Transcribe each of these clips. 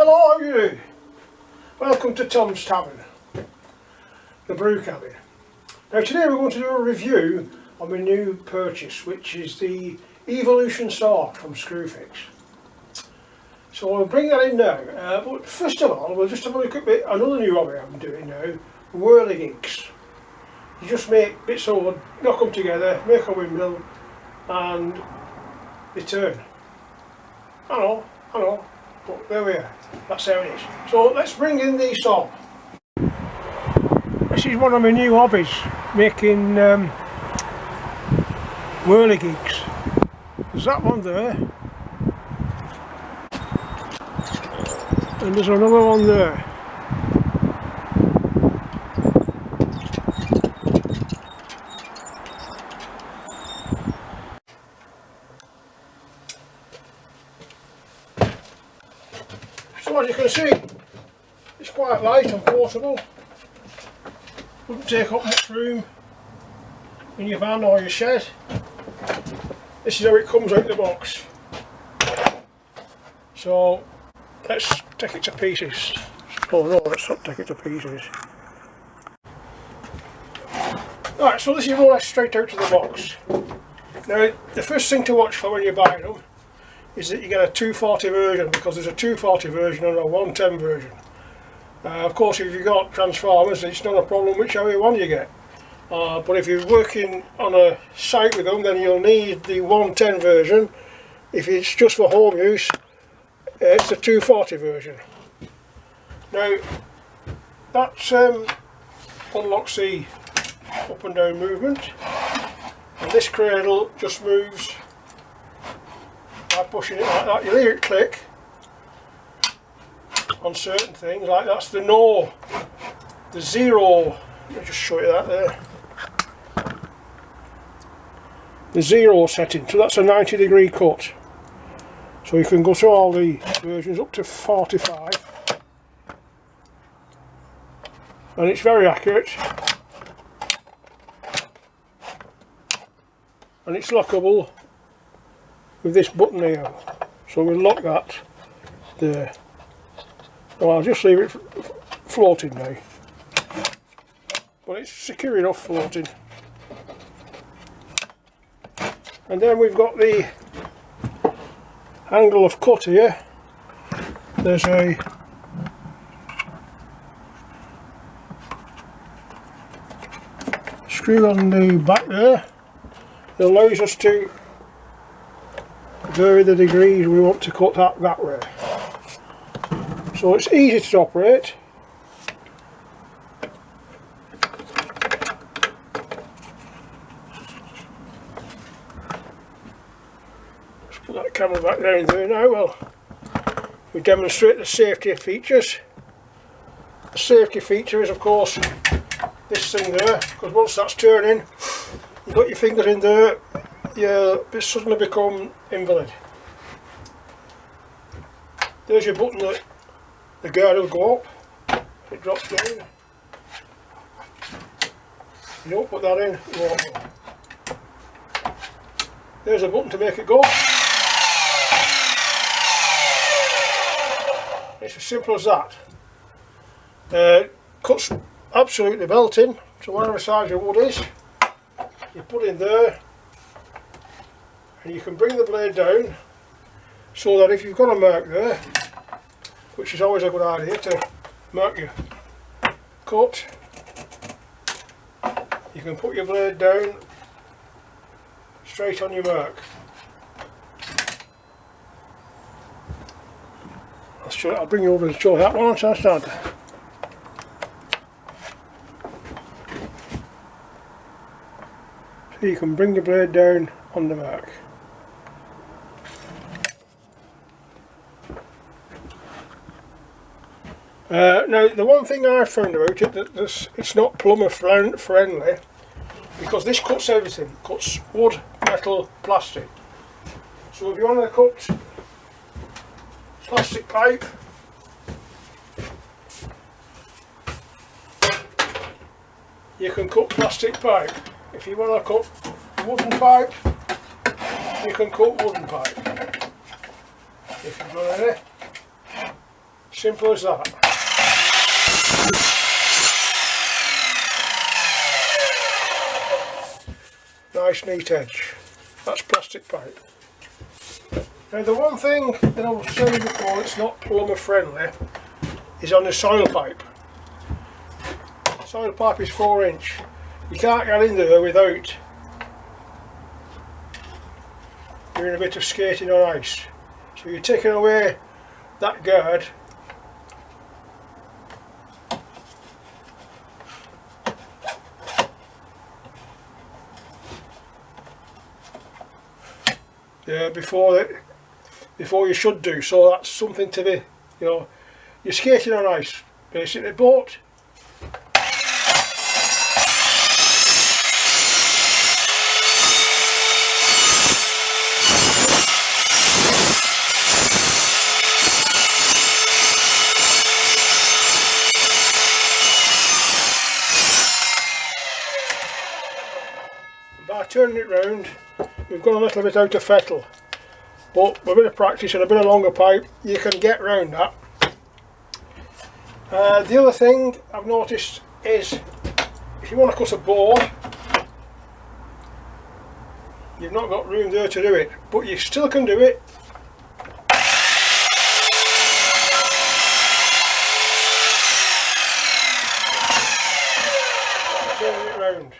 Hello, how are you? Welcome to Tom's Tavern, the brew cabin. Now today we're going to do a review of my new purchase, which is the Evolution saw from Screwfix. So I'll bring that in now, but first of all we'll just have a look at another new hobby I'm doing now, whirligigs. You just make bits of wood, knock them together, make a windmill and they turn. I know, but there we are, that's how it is. So let's bring in the saw. This is one of my new hobbies, making whirligigs. There's that one there, and there's another one there. So as you can see, it's quite light and portable. Wouldn't take up much room in your van or your shed. This is how it comes out the box. So let's take it to pieces. Oh no, let's not take it to pieces. Right, so this is more or less straight out of the box. Now the first thing to watch for when you're buying them is that you get a 240 version, because there's a 240 version and a 110 version. Of course if you've got transformers it's not a problem whichever one you get. But if you're working on a site with them then you'll need the 110 version. If it's just for home use it's the 240 version. Now that unlocks the up and down movement, and this cradle just moves by pushing it like that. You hear it click on certain things, like that's the zero, let me just show you that there, the zero setting, so that's a 90-degree cut. So you can go through all the versions up to 45 and it's very accurate and it's lockable with this button here. So we'll lock that there. Well, I'll just leave it floating now, but it's secure enough floating. And then we've got the angle of cut here. There's a screw on the back there that allows us to vary the degrees we want to cut that way. So it's easy to operate. Let's put that camera back down there now. Well, we demonstrate the safety features. The safety feature is of course this thing there, because once that's turning, you've got your fingers in there, you suddenly become invalid. There's your button that the guard will go up, it drops down. You don't put that in, it won't go. There's a button to make it go. It's as simple as that. Cuts absolutely melting, so whatever size your wood is, you put in there, and you can bring the blade down so that if you've got a mark there, which is always a good idea to mark your cut, you can put your blade down straight on your mark. I'll bring you over and show that one once I start. So you can bring the blade down on the mark. Now the one thing I found about it, that it's not plumber friendly, because this cuts everything, cuts wood, metal, plastic. So if you want to cut plastic pipe, you can cut plastic pipe. If you want to cut wooden pipe, you can cut wooden pipe. If you've got any Simple as that. Nice neat edge. That's plastic pipe. Now the one thing that I was saying before it's not plumber friendly is on the soil pipe. Soil pipe is 4 inch. You can't get in there without doing a bit of skating on ice. So you're taking away that guard. Before you should do, so that's something to be, you know, you're skating on ice basically, but by turning it round we've gone a little bit out of fettle, but with a bit of practice and a bit of longer pipe you can get round that. The other thing I've noticed is if you want to cut a board you've not got room there to do it, but you still can do it. Turning it round.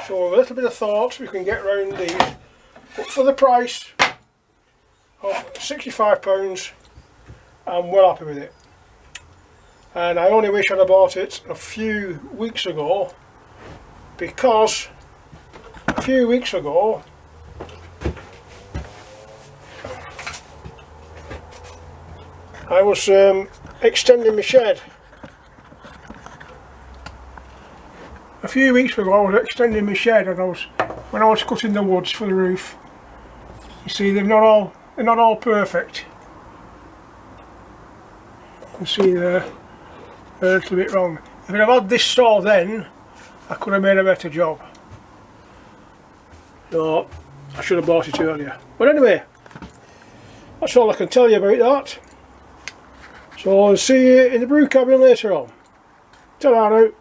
So with a little bit of thought we can get round these, but for the price of £65 I'm well happy with it, and I only wish I'd have bought it a few weeks ago, because a few weeks ago I was extending my shed. A few weeks ago I was extending my shed, and when I was cutting the woods for the roof, you see they're not all perfect. You can see they're a little bit wrong. If I'd have had this saw then, I could have made a better job. So I should have bought it earlier. But anyway, that's all I can tell you about that. So I'll see you in the brew cabin later on. Ta-ra now.